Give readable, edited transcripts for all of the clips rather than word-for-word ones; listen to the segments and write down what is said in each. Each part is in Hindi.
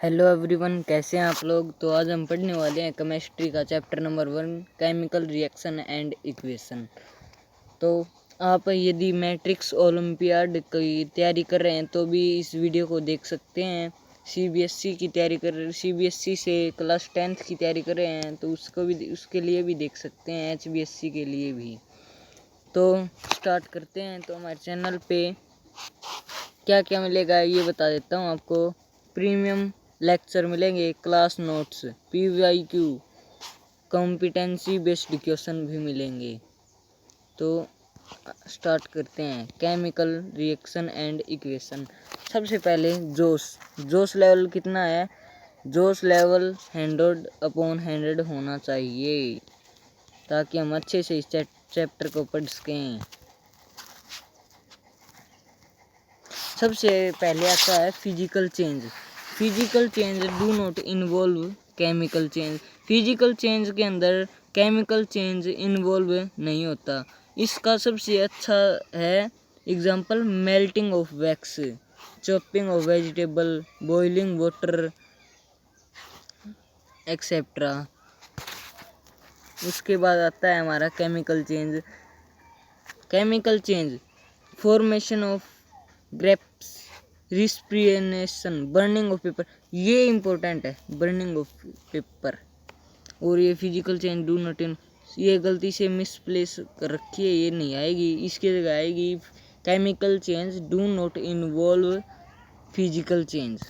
हेलो एवरीवन, कैसे हैं आप लोग। तो आज हम पढ़ने वाले हैं केमिस्ट्री का chapter number 1 chemical reaction and equation. तो आप यदि मैट्रिक्स ओलंपियाड की तैयारी कर रहे हैं तो भी इस वीडियो को देख सकते हैं। सीबीएसई की तैयारी सीबीएसई से क्लास 10th की तैयारी कर रहे हैं तो उसके लिए भी देख सकते हैं, एचबीएसई के लिए भी। तो स्टार्ट करते हैं। तो हमारे चैनल पे क्या क्या मिलेगा ये बता देता हूँ आपको। प्रीमियम लेक्चर मिलेंगे, class notes, PYQ, competency based question भी मिलेंगे। तो स्टार्ट करते हैं। Chemical reaction and equation. सबसे पहले जोश लेवल कितना है। जोश लेवल 100/100 होना चाहिए ताकि हम अच्छे से इस चैप्टर को पढ़ सकें। सबसे पहले आता है physical change. Physical change do not involve chemical change. Physical change के अंदर केमिकल चेंज इन्वॉल्व नहीं होता। इसका सबसे अच्छा है example melting of wax, chopping of vegetable, boiling water etcetera. उसके बाद आता है हमारा chemical change. Chemical change formation of grapes, respiration, burning of paper, ये इम्पोर्टेंट है, बर्निंग ऑफ पेपर। और ये physical change do not in, ये गलती से मिसप्लेस कर रखी है, ये नहीं आएगी, इसकी जगह आएगी chemical change do not involve physical change.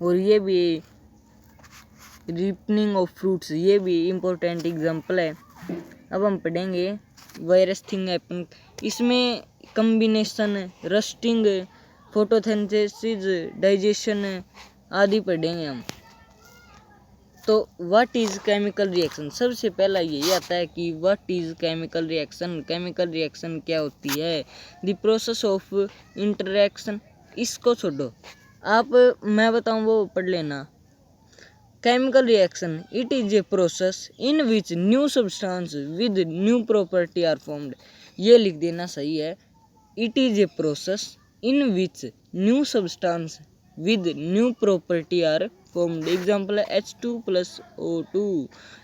और ये भी रिपनिंग ऑफ फ्रूट्स, ये भी इम्पोर्टेंट एग्जांपल है। अब हम पढ़ेंगे वायरस थिंग हैपन। इसमें कम्बिनेशन, रस्टिंग, फोटोसिंथेसिस, डाइजेशन आदि पढ़ेंगे हम। तो व्हाट इज केमिकल रिएक्शन। सबसे पहला यही आता है कि what is chemical reaction. Chemical reaction क्या होती है। द प्रोसेस ऑफ इंटरेक्शन, इसको छोड़ो, आप मैं बताऊं वो पढ़ लेना। Chemical reaction, it is a process in which new substance with new property are formed। ये लिख देना सही है। It is a process in which new substance with new property are formed। Example है H2 plus O2,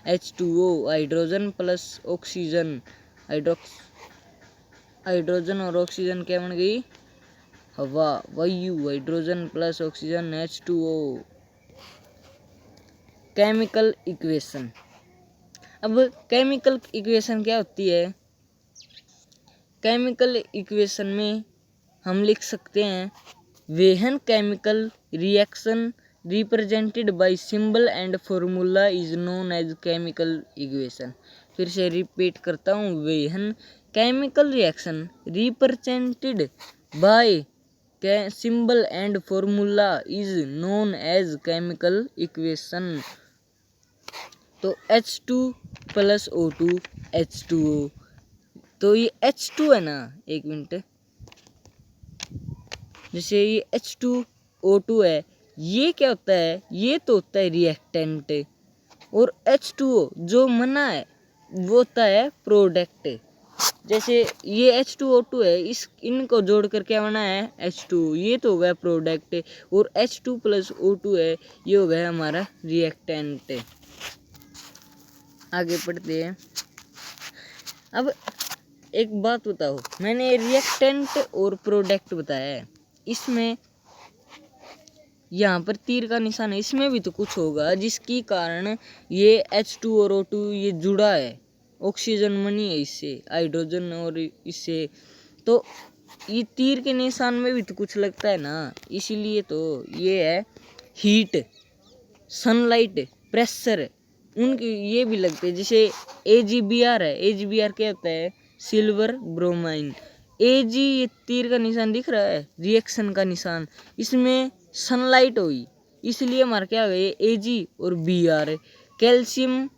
H2O, hydrogen plus oxygen, hydrogen और ऑक्सीजन क्या बन गई, हवा, वायु, hydrogen plus oxygen H2O। Chemical equation. अब केमिकल इक्वेशन क्या होती है। केमिकल इक्वेशन में हम लिख सकते हैं when chemical reaction represented by symbol and formula is known as chemical equation. फिर से रिपीट करता हूँ, when chemical reaction represented by symbol and formula is known as chemical equation. तो H2 प्लस O2 H2O। तो ये H2 है ना, एक मिनट, जैसे ये H2O2 है, ये क्या होता है, ये तो होता है रिएक्टेंट। और H2O जो मना है वो होता है प्रोडक्ट। जैसे ये H2O2 है, इनको जोड़ कर क्या बना है H2, ये तो हो गया प्रोडक्ट। और H2 प्लस O2 है, ये हो गया हमारा रिएक्टेंट। आगे पढ़ते हैं। अब एक बात बताओ, मैंने रिएक्टेंट और प्रोडक्ट बताया है, इसमें यहाँ पर तीर का निशान है, इसमें भी तो कुछ होगा जिसकी कारण ये H2 और O2 ये जुड़ा है, ऑक्सीजन बनी है इससे, हाइड्रोजन और इससे। तो ये तीर के निशान में भी तो कुछ लगता है ना, इसीलिए तो ये है हीट, सनलाइट, प्रेशर, उनकी ये भी लगते हैं। जैसे AgBr है, AgBr क्या होता है, सिल्वर ब्रोमाइन। Ag ये तीर का निशान दिख रहा है, रिएक्शन का निशान, इसमें सनलाइट हुई, इसलिए हमारा क्या हो गया Ag और Br। Calcium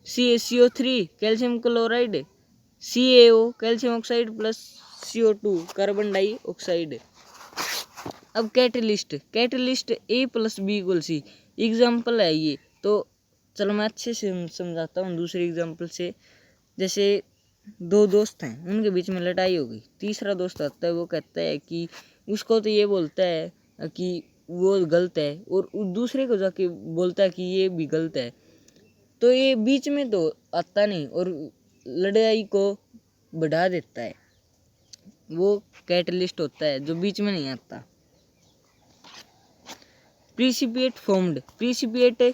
CaCO3, calcium chloride, CaO, calcium oxide plus CO2, carbon dioxide. अब catalyst A plus B equal C, example है ये। तो चलो मैं अच्छे से समझाता हूँ दूसरे एग्जाम्पल से। जैसे दो दोस्त हैं, उनके बीच में लड़ाई हो गई। तीसरा दोस्त आता है, वो कहता है कि उसको तो ये बोलता है कि वो गलत है, और दूसरे को जाके बोलता है कि ये भी गलत है। तो ये बीच में तो आता नहीं और लड़ाई को बढ़ा देता है। वो कैटलिस्ट होता है जो बीच में नहीं आता। प्रिसिपिएट फॉर्म्ड, प्रिसिपिएट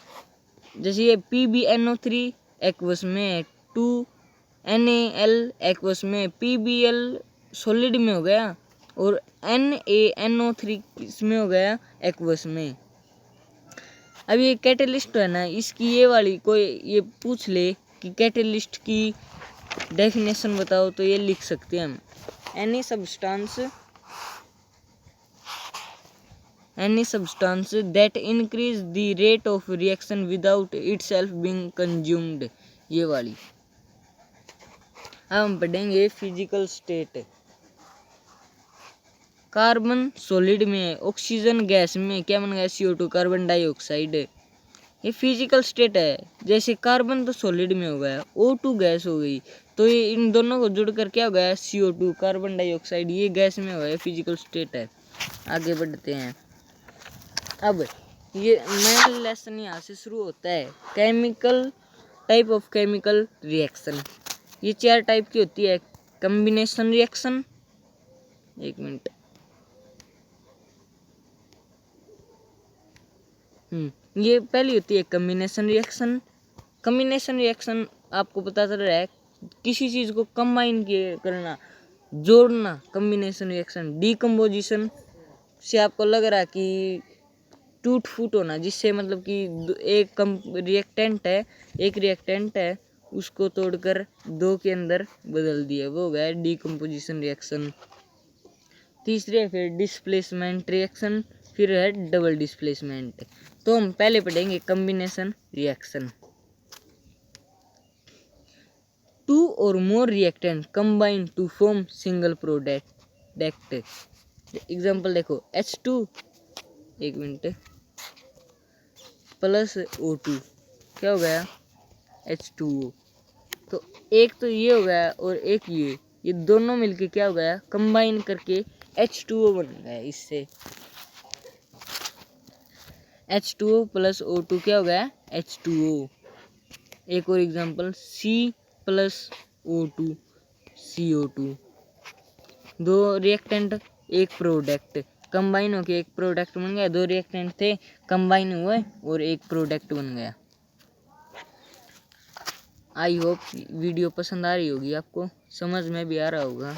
जैसे ये PbNO3 एक्वस में, 2NaL एक्वस में, PBl सॉलिड में हो गया, और NaNO3 इसमें हो गया एक्वस में। अब ये कैटलिस्ट है ना, इसकी ये वाली कोई ये पूछ ले कि कैटलिस्ट की डेफिनेशन बताओ, तो ये लिख सकते हैं हम, any substance that increase the rate of reaction without itself being consumed, ये वाली। अब हम पढ़ेंगे फिजिकल स्टेट। कार्बन सॉलिड में, ऑक्सीजन गैस में क्या बन गया, CO2 कार्बन डाइऑक्साइड। ये फिजिकल स्टेट है। जैसे कार्बन तो सॉलिड में हो गया, O2 गैस हो गई, तो ये इन दोनों को जुड़कर क्या हो गया, CO2 कार्बन डाइऑक्साइड, ये गैस में हो गया, फिजिकल स्टेट है। आगे बढ़ते हैं। अब ये मेन लेसन यहाँ से शुरू होता है, chemical type of chemical reaction. ये 4 टाइप की होती है। कम्बिनेशन रिएक्शन, एक मिनट, ये पहली होती है कम्बिनेशन रिएक्शन। कम्बिनेशन रिएक्शन आपको पता चल रहा है, किसी चीज़ को कंबाइन करना, जोड़ना, कम्बिनेशन रिएक्शन। डीकम्पोजिशन से आपको लग रहा है कि टूट फूट होना, जिससे मतलब कि एक रिएक्टेंट है उसको तोड़कर 2 के अंदर बदल दिया, वो हो गया डीकम्पोजिशन रिएक्शन। तीसरी है फिर डिस्प्लेसमेंट रिएक्शन, फिर है डबल डिस्प्लेसमेंट। तो हम पहले पढ़ेंगे combination reaction. 2 or more reactant combine to form single product। Example देखो, H2 एक मिनट प्लस O2 क्या हो गया, H2O। तो एक तो ये हो गया और एक ये दोनों मिलके क्या हो गया, कंबाइन करके H2O बन गया। इससे H2O प्लस O2 क्या हो गया, H2O। एक और example, C plus O2 CO2। 2 reactant एक प्रोडक्ट, कंबाइन होके एक प्रोडक्ट बन गया। 2 रिएक्टेंट थे, कंबाइन हुए और एक प्रोडक्ट बन गया। आई होप वीडियो पसंद आ रही होगी, आपको समझ में भी आ रहा होगा।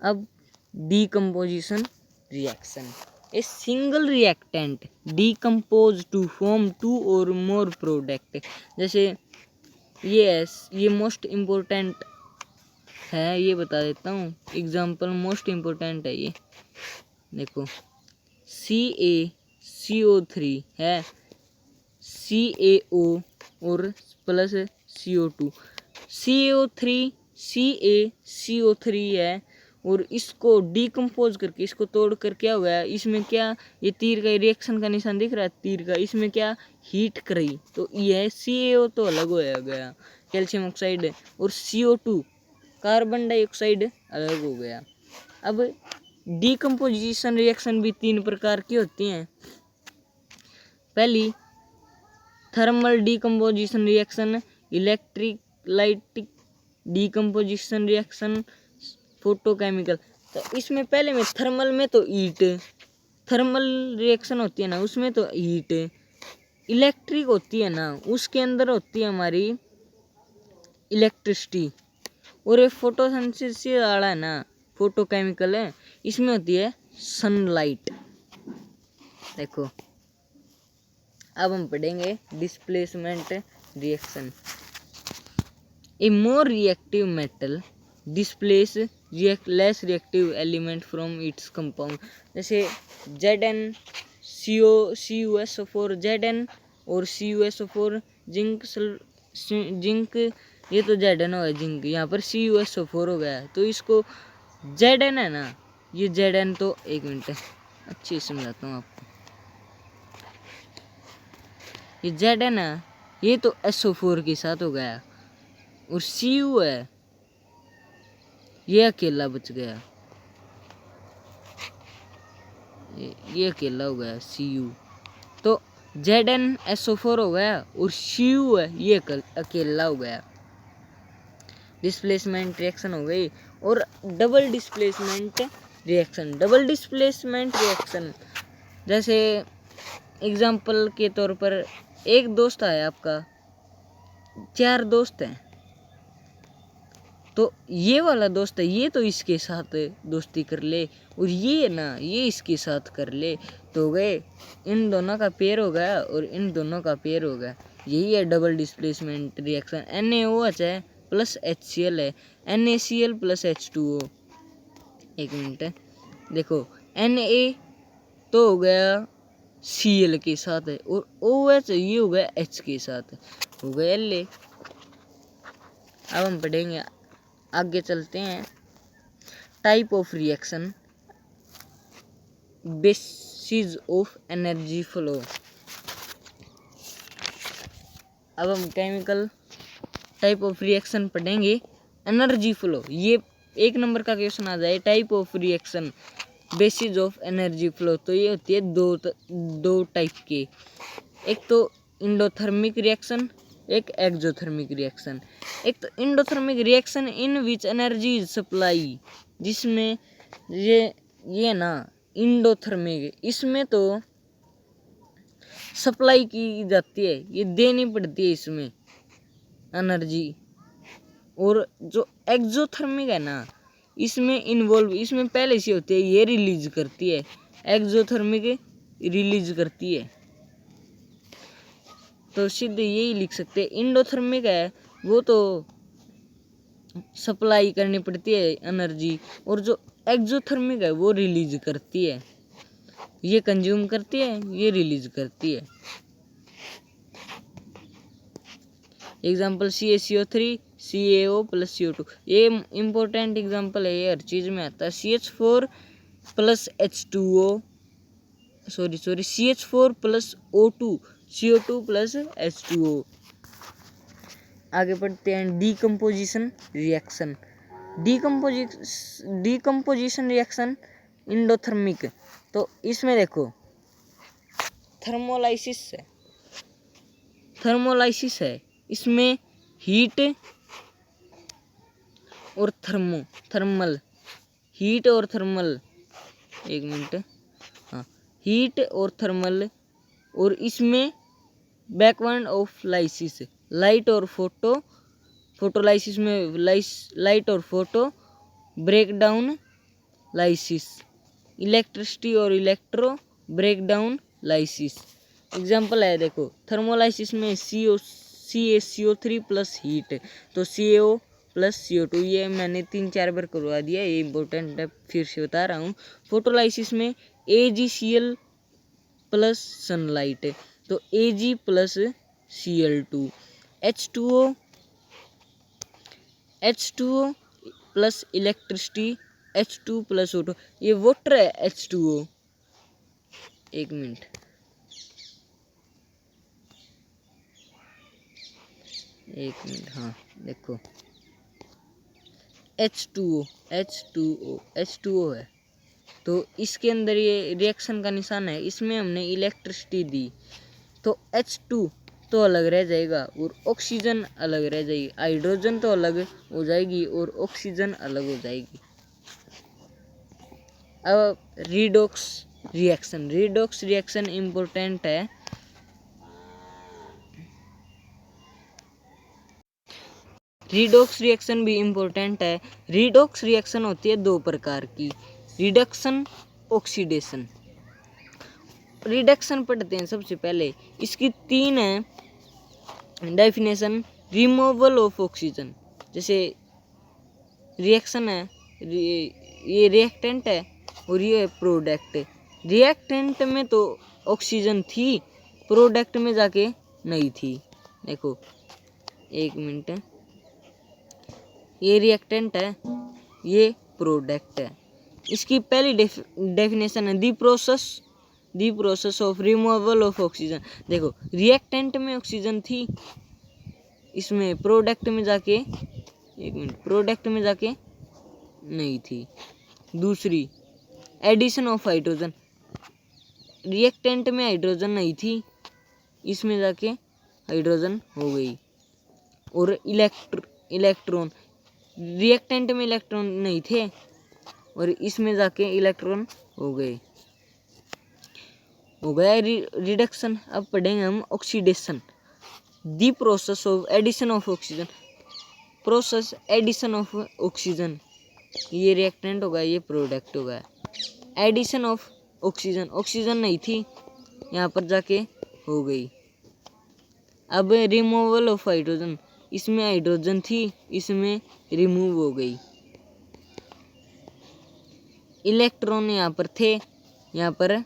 अब decomposition reaction. A single reactant decompose to form 2 और मोर प्रोडक्ट। जैसे ये मोस्ट इम्पोर्टेंट है, ये बता देता हूँ एग्जांपल, मोस्ट इम्पोर्टेंट है ये। देखो CaCO3 है, CaO और प्लस CO2। CaCO3 है, और इसको डीकम्पोज करके, इसको तोड़ कर क्या हो गया, इसमें क्या, ये तीर का रिएक्शन का निशान दिख रहा है तीर का, इसमें क्या हीट करी, तो ये CaO तो अलग हो गया कैल्शियम ऑक्साइड, और CO2 कार्बन डाइऑक्साइड अलग हो गया। अब डीकम्पोजिशन रिएक्शन भी 3 प्रकार की होती हैं। पहली thermal decomposition reaction, electrolytic decomposition reaction, photochemical. तो इसमें पहले में थर्मल में तो हीट, थर्मल रिएक्शन होती है ना, उसमें तो हीट। इलेक्ट्रिक होती है ना, उसके अंदर होती है हमारी इलेक्ट्रिसिटी। और ये फोटोसिंथेसिस वाला है ना, फोटोकेमिकल है, इसमें होती है सनलाइट। देखो अब हम पढ़ेंगे displacement reaction. A more reactive metal displace less reactive element from its compound. जैसे CuSO4 Zn और CuSO4 जिंक, ये तो Zn हो जिंक, यहाँ पर CuSO4 हो गया, तो इसको Zn है ना, ये Zn तो एक मिनट अच्छी समझाता हूँ आपको। ये Zn है, ये तो SO4 के साथ हो गया, और Cu है ये अकेला बच गया, ये अकेला हो गया Cu। तो ZnSO4 हो गया और Cu है ये अकेला हो गया। डिस्प्लेसमेंट रिएक्शन हो गई। और डबल डिस्प्लेसमेंट रिएक्शन जैसे एग्जाम्पल के तौर पर एक दोस्त है आपका, 4 दोस्त हैं, तो ये वाला दोस्त है ये तो इसके साथ दोस्ती कर ले और ये ना ये इसके साथ कर ले, तो गए इन दोनों का पेयर हो गया और इन दोनों का पेयर हो गया। यही है डबल डिस्प्लेसमेंट रिएक्शन। NaOH है प्लस HCl है, NaCl प्लस H2O। एक मिनट देखो, Na तो हो गया Cl के साथ है और OH ये हो गया H के साथ, हो गया Le। अब हम पढ़ेंगे, आगे चलते हैं। Type of reaction, basis of energy flow. अब हम केमिकल टाइप ऑफ रिएक्शन पढ़ेंगे। एनर्जी फ्लो, ये 1 नंबर का क्वेश्चन आ जाए। Type of reaction basis of energy flow, तो ये होती है दो टाइप के, एक तो इंडोथर्मिक रिएक्शन, एक एक्सोथर्मिक रिएक्शन। एक तो endothermic reaction in which energy is supply, जिसमें ये ना इंडोथर्मिक, इसमें तो सप्लाई की जाती है, ये देनी पड़ती है इसमें एनर्जी। और जो एक्सोथर्मिक है ना, इसमें इन्वॉल्व, इसमें पहले से होती है, ये रिलीज करती है, एक्सोथर्मिक रिलीज करती है। तो सीधे यही लिख सकते हैं। इंडोथर्मिक है वो तो सप्लाई करनी पड़ती है एनर्जी, और जो एक्सोथर्मिक है वो रिलीज करती है, ये कंज्यूम करती है, ये रिलीज करती है। Example CaCO3 CaO plus CO2, ये इम्पोर्टेंट एग्जाम्पल है, ये हर चीज में आता है। CH4 plus H2O, CH4 plus O2, CO2 plus H2O। आगे बढ़ते हैं। Decomposition reaction, decomposition reaction endothermic. तो इसमें देखो थर्मोलाइसिस है, इसमें हीट और थर्मल, हीट और थर्मल, एक मिनट, हाँ, हीट और थर्मल, और इसमें बैकवर्ड ऑफ लाइसिस, लाइट और फोटोलाइसिस में लाइट और photo, break down lysis, electricity और इलेक्ट्रो ब्रेकडाउन लाइसिस। एग्जाम्पल है देखो, थर्मोलाइसिस में CaCO3 प्लस हीट, तो CaO प्लस CO2, ये मैंने 3-4 बार करवा दिया, ये इम्पोर्टेंट है, फिर से बता रहा हूँ। फोटोलाइसिस में AgCl प्लस सनलाइट, तो Ag plus Cl2, H2O plus electricity, H2 plus O2, ये वाटर है H2O। एक मिनट, हाँ देखो, H2O है, तो इसके अंदर ये रिएक्शन का निशान है, इसमें हमने इलेक्ट्रिसिटी दी, तो H2 तो अलग रह जाएगा और ऑक्सीजन अलग रह जाएगी, हाइड्रोजन तो अलग हो जाएगी और ऑक्सीजन अलग हो जाएगी। अब रिडॉक्स रिएक्शन इम्पोर्टेंट है। रिडॉक्स रिएक्शन भी इम्पोर्टेंट है। रिडॉक्स रिएक्शन होती है 2 प्रकार की, रिडक्शन, ऑक्सीडेशन। रिडक्शन पढ़ते हैं सबसे पहले, इसकी 3 है डेफिनेशन। रिमूवल ऑफ ऑक्सीजन, जैसे रिएक्शन है, ये रिएक्टेंट है और ये है प्रोडक्ट। रिएक्टेंट में तो ऑक्सीजन थी, प्रोडक्ट में जाके नहीं थी। देखो एक मिनट, ये रिएक्टेंट है, ये प्रोडक्ट है। इसकी पहली डेफिनेशन है दी process of removal of oxygen. देखो रिएक्टेंट में ऑक्सीजन थी, इसमें प्रोडक्ट में जाके, एक मिनट, प्रोडक्ट में जाके नहीं थी। दूसरी, एडिशन ऑफ हाइड्रोजन, रिएक्टेंट में हाइड्रोजन नहीं थी, इसमें जाके हाइड्रोजन हो गई। और इलेक्ट्रॉन, रिएक्टेंट में इलेक्ट्रॉन नहीं थे और इसमें जाके इलेक्ट्रॉन हो गए। हो गया रिडक्शन। अब पढ़ेंगे हम oxidation, the process of addition of oxygen. Process addition of oxygen, ये रिएक्टेंट होगा, ये प्रोडक्ट होगा। एडिशन ऑफ ऑक्सीजन, ऑक्सीजन नहीं थी, यहाँ पर जाके हो गई। अब रिमूवल ऑफ हाइड्रोजन, इसमें हाइड्रोजन थी, इसमें रिमूव हो गई। इलेक्ट्रॉन यहाँ पर थे, यहाँ पर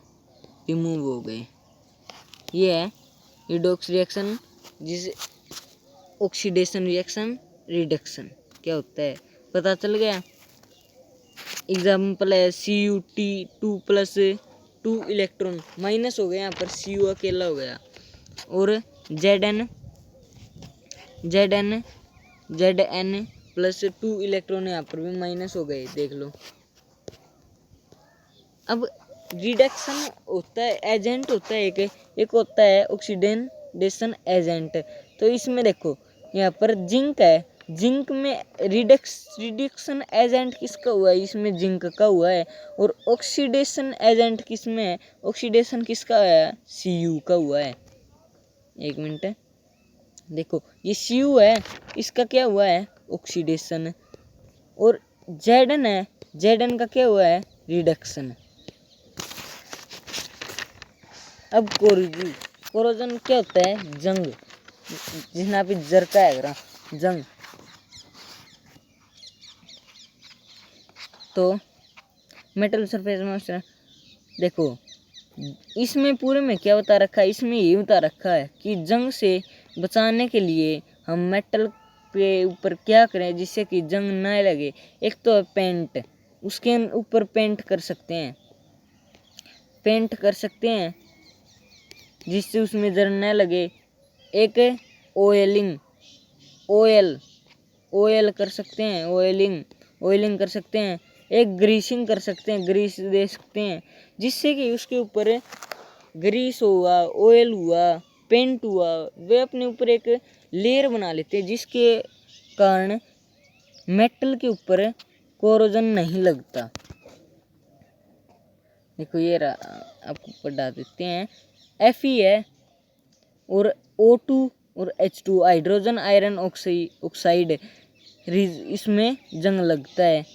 रिमूव हो गए। ये है रिडॉक्स रिएक्शन, जिस ऑक्सीडेशन रिएक्शन, रिडक्शन क्या होता है पता चल गया। एग्जाम्पल है Cu2+2 इलेक्ट्रॉन माइनस हो गया, यहाँ पर Cu अकेला हो गया। और Zn+2 इलेक्ट्रॉन यहाँ पर भी माइनस हो गए, देख लो। अब रिडक्शन होता है, एजेंट होता है एक होता है ऑक्सीडेशन एजेंट। तो इसमें देखो यहाँ पर जिंक है, जिंक में रिडक्शन एजेंट किसका हुआ है, इसमें जिंक का हुआ है। और ऑक्सीडेशन एजेंट किसमें है, ऑक्सीडेशन किसका है, Cu का हुआ है। एक मिनट देखो, ये Cu है, इसका क्या हुआ है, ऑक्सीडेशन। और Zn है, Zn का क्या हुआ है, रिडक्शन। अब कोरोजन क्या होता है, जंग, जिसने आप जरका है जंग। तो मेटल सरफेस में देखो, इसमें पूरे में क्या बता रखा है, इसमें ये बता रखा है कि जंग से बचाने के लिए हम मेटल के ऊपर क्या करें जिससे कि जंग ना लगे। एक तो है पेंट, उसके ऊपर पेंट कर सकते हैं जिससे उसमें जंग ना लगे। एक ऑयलिंग, ऑयल कर सकते हैं, ऑयलिंग कर सकते हैं। एक ग्रीसिंग कर सकते हैं, ग्रीस दे सकते हैं जिससे कि उसके ऊपर ग्रीस हुआ, ऑयल हुआ, पेंट हुआ, वे अपने ऊपर एक लेयर बना लेते हैं जिसके कारण मेटल के ऊपर कोरोजन नहीं लगता। देखो ये आपको पढ़ा देते हैं। Fe है और O2 और H2 हाइड्रोजन आयरन ऑक्साइड, इसमें जंग लगता है।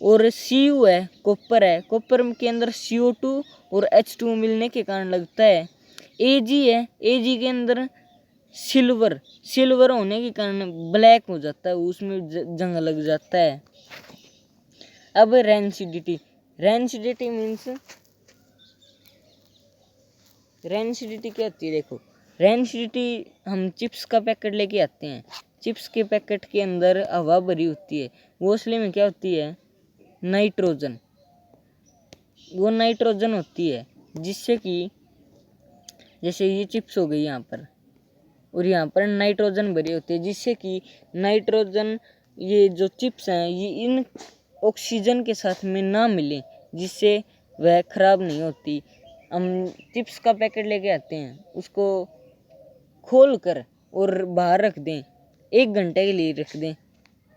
और Cu है, कॉपर है, कॉपर के अंदर CO2 और H2 मिलने के कारण लगता है। Ag है, Ag के अंदर सिल्वर होने के कारण ब्लैक हो जाता है, उसमें जंग लग जाता है। अब रेंसिडिटी मीन्स रेंसिडिटी क्या होती है, देखो रेंसिडिटी, हम चिप्स का पैकेट लेके आते हैं, चिप्स के पैकेट के अंदर हवा भरी होती है, वो असली में क्या होती है, नाइट्रोजन। वो नाइट्रोजन होती है जिससे कि जैसे ये चिप्स हो गई यहाँ पर, और यहाँ पर नाइट्रोजन भरी होती है जिससे कि नाइट्रोजन, ये जो चिप्स हैं ये इन ऑक्सीजन के साथ में ना मिले, जिससे वह खराब नहीं होती। हम चिप्स का पैकेट लेके आते हैं, उसको खोल कर और बाहर रख दें, 1 घंटे के लिए रख दें,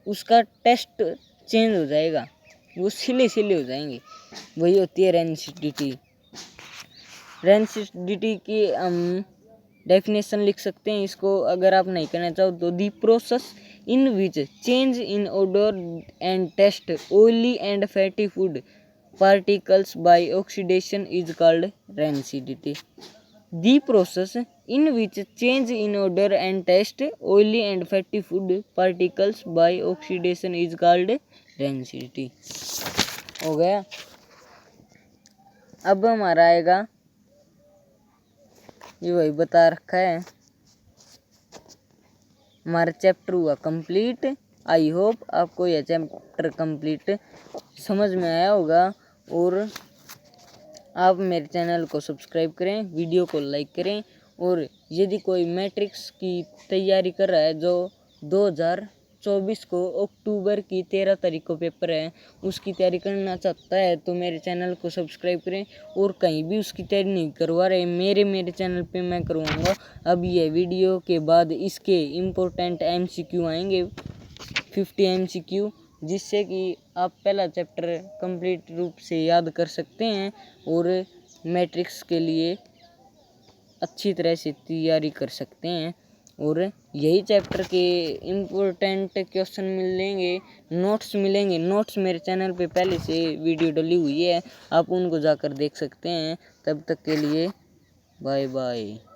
उसका टेस्ट चेंज हो जाएगा, वो सिले हो जाएंगे। वही होती है रेंसिडिटी। रेंसिडिटी की हम डेफिनेशन लिख सकते हैं इसको, अगर आप नहीं करना चाहो तो, the process in which change in odour and taste oily and fatty food particles by oxidation is called rancidity. The process in which change in odor and taste oily and fatty food particles by oxidation is called rancidity. हो गया। अब हमारा आएगा, ये वही बता रखा है, हमारा चैप्टर हुआ कंप्लीट। आई होप आपको यह चैप्टर कंप्लीट समझ में आया होगा, और आप मेरे चैनल को सब्सक्राइब करें, वीडियो को लाइक करें। और यदि कोई मैट्रिक्स की तैयारी कर रहा है जो 2000 2024 को अक्टूबर की 13 तारीख को पेपर है, उसकी तैयारी करना चाहता है तो मेरे चैनल को सब्सक्राइब करें। और कहीं भी उसकी तैयारी नहीं करवा रहे, मेरे चैनल पे मैं करवाऊँगा। अब ये वीडियो के बाद इसके इम्पोर्टेंट MCQ आएंगे, 50 MCQ, जिससे कि आप पहला चैप्टर कंप्लीट रूप से याद कर सकते हैं और मैट्रिक्स के लिए अच्छी तरह से तैयारी कर सकते हैं। और यही चैप्टर के इम्पोर्टेंट क्वेश्चन मिलेंगे, नोट्स मिलेंगे। नोट्स मेरे चैनल पे पहले से वीडियो डली हुई है, आप उनको जाकर देख सकते हैं। तब तक के लिए बाय बाय।